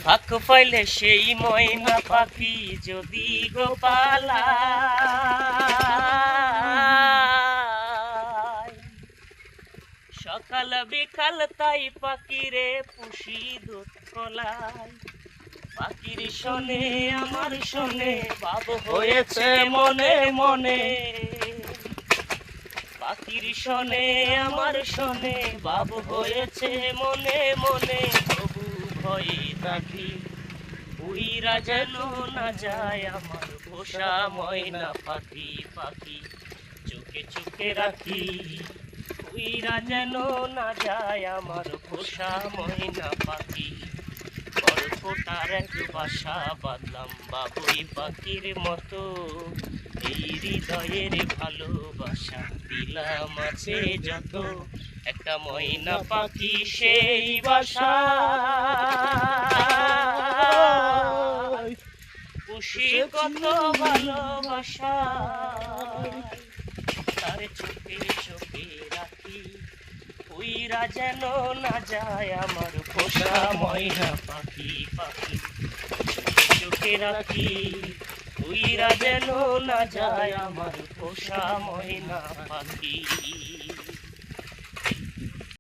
ফাঁক পাইলে সেই ময়না পাখি যদি গোপালা সকাল বিকাল তাই পাখিরে পুষি দুধ কলাই পাখির শোনে আমার শোনে ভাব হয়েছে মনে মনে পাখির শোনে আমার শোনে ভাব হয়েছে মনে মনে তবু ভয়ে থাকি উইরা যেন না যায় আমার পোষা ময়না পাখি পাখি চোখে চোখে রাখি উইরা যেন না যায় আমার পোষা ময়না পাখি গল্পটার এক বাসা বাঁধলাম বাবুই পাখির মতো এই হৃদয়ের ভালোবাসা দিলাম আছে যত একটা ময়না পাখি সেই বাসা খুশি কত ভালোবাসা তার চোখে চোখে রাখি উইরা যেন না যায় আমার পোষা ময়না পাখি পাখি চোখে রাখি উইরা যেন না যায় আমার পোষা ময়না পাখি।